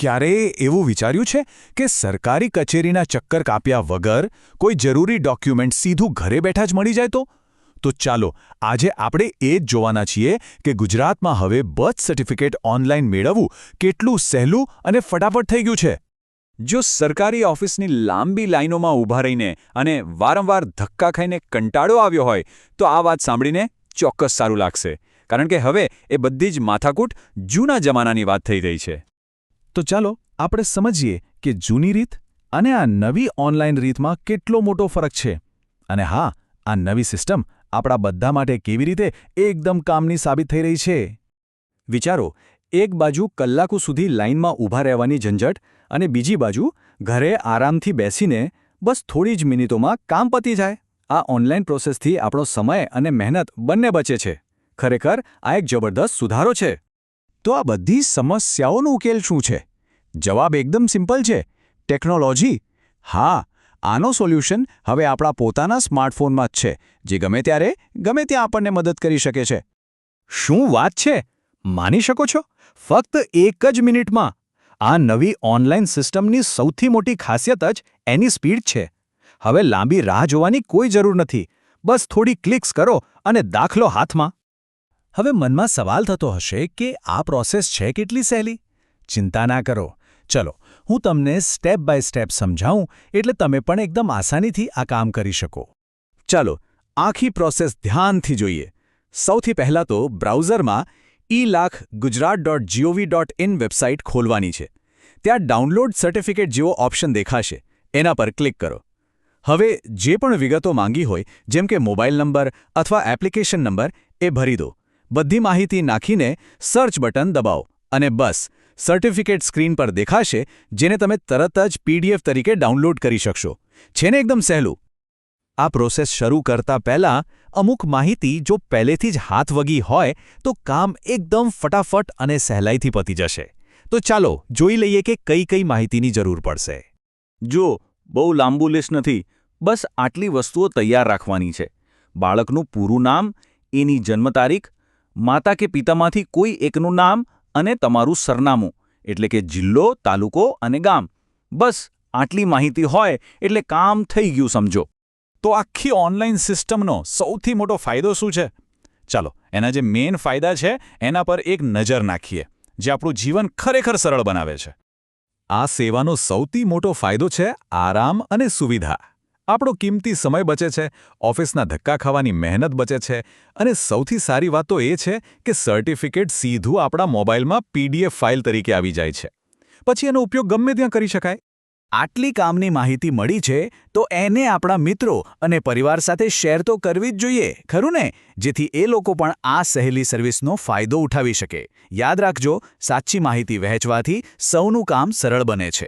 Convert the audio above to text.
ક્યારેય એવું વિચાર્યું છે કે સરકારી કચેરીના ચક્કર કાપ્યા વગર કોઈ જરૂરી ડોક્યુમેન્ટ સીધું ઘરે બેઠા જ મળી જાય તો ચાલો આજે આપણે એ જ જોવાના છીએ કે ગુજરાતમાં હવે બર્થ સર્ટિફિકેટ ઓનલાઈન મેળવવું કેટલું સહેલું અને ફટાફટ થઈ ગયું છે। જો સરકારી ઓફિસની લાંબી લાઈનોમાં ઊભા રહીને અને વારંવાર ધક્કા ખાઈને કંટાળો આવ્યો હોય તો આ વાત સાંભળીને ચોક્કસ સારું લાગશે, કારણ કે હવે એ બધી જ માથાકૂટ જૂના જમાનાની વાત થઈ રહી છે। તો ચાલો આપણે સમજીએ કે જૂની રીત અને આ નવી ઓનલાઈન રીતમાં કેટલો મોટો ફરક છે અને હા, આ નવી સિસ્ટમ આપણા બધા માટે કેવી રીતે એકદમ કામની સાબિત થઈ રહી છે। વિચારો, એક બાજુ કલાકો સુધી લાઇનમાં ઊભા રહેવાની ઝંઝટ અને બીજી બાજુ ઘરે આરામથી બેસીને બસ થોડી જ મિનિટોમાં કામ પતી જાય। આ ઓનલાઈન પ્રોસેસથી આપણો સમય અને મહેનત બંને બચે છે। ખરેખર આ એક જબરદસ્ત સુધારો છે। તો આ બધી સમસ્યાઓનો ઉકેલ શું છે? જવાબ એકદમ સિમ્પલ છે, ટેકનોલોજી। હા, આનો સોલ્યુશન હવે આપણા પોતાના સ્માર્ટફોનમાં જ છે, જે ગમે ત્યારે ગમે ત્યાં આપણને મદદ કરી શકે છે। શું વાત છે? માની શકો છો? ફક્ત એક જ મિનિટમાં! આ નવી ઓનલાઈન સિસ્ટમની સૌથી મોટી ખાસિયત જ એની સ્પીડ છે। હવે લાંબી રાહ જોવાની કોઈ જરૂર નથી, બસ થોડી ક્લિક્સ કરો અને દાખલો હાથમાં। હવે મનમાં સવાલ થતો હશે કે આ પ્રોસેસ છે કેટલી સહેલી? ચિંતા ના કરો, ચલો હું તમને સ્ટેપ બાય સ્ટેપ સમજાવું એટલે તમે પણ એકદમ આસાનીથી આ કામ કરી શકો। ચાલો આખી પ્રોસેસ ધ્યાનથી જોઈએ। સૌથી પહેલાં તો બ્રાઉઝરમાં ilakhgujarat.gov.in વેબસાઇટ ખોલવાની છે। ત્યાં ડાઉનલોડ સર્ટિફિકેટ જેવો ઓપ્શન દેખાશે, એના પર ક્લિક કરો। હવે જે પણ વિગતો માંગી હોય, જેમ કે મોબાઈલ નંબર અથવા એપ્લિકેશન નંબર, એ ભરી દો। બધી માહિતી નાખીને સર્ચ બટન દબાવો અને બસ સર્ટિફિકેટ સ્ક્રીન પર દેખાશે, જેને તમે તરત જ PDF તરીકે ડાઉનલોડ કરી શકશો। છે ને એકદમ સહેલું? આ પ્રોસેસ શરૂ કરતા પહેલાં અમુક માહિતી જો પહેલેથી જ હાથ વગી હોય તો કામ એકદમ ફટાફટ અને સહેલાઈથી પતી જશે। તો ચાલો જોઈ લઈએ કે કઈ કઈ માહિતીની જરૂર પડશે। જો બહુ લાંબુ લિસ્ટ નથી, બસ આટલી વસ્તુઓ તૈયાર રાખવાની છે। બાળકનું પૂરું નામ, એની જન્મ તારીખ, માતા કે પિતામાંથી કોઈ એકનું નામ અને તમારું સરનામું, એટલે કે જિલ્લો, તાલુકો અને ગામ। બસ આટલી માહિતી હોય એટલે કામ થઈ ગયું સમજો। તો આખી ઓનલાઈન સિસ્ટમનો સૌથી મોટો ફાયદો શું છે? ચાલો એના જે મેઇન ફાયદા છે એના પર એક નજર નાખીએ, જે આપણું જીવન ખરેખર સરળ બનાવે છે। આ સેવાનો સૌથી મોટો ફાયદો છે આરામ અને સુવિધા। આપણો કિંમતી સમય બચે છે, ઓફિસના ધક્કા ખાવાની મહેનત બચે છે અને સૌથી સારી વાત તો એ છે કે સર્ટિફિકેટ સીધું આપણા મોબાઈલમાં PDF ફાઇલ તરીકે આવી જાય છે। પછી એનો ઉપયોગ ગમે ત્યાં કરી શકાય। આટલી કામની માહિતી મળી છે તો એને આપણા મિત્રો અને પરિવાર સાથે શેર તો કરવી જ જોઈએ, ખરું ને? જેથી એ લોકો પણ આ સહેલી સર્વિસનો ફાયદો ઉઠાવી શકે। યાદ રાખજો, સાચી માહિતી વહેંચવાથી સૌનું કામ સરળ બને છે।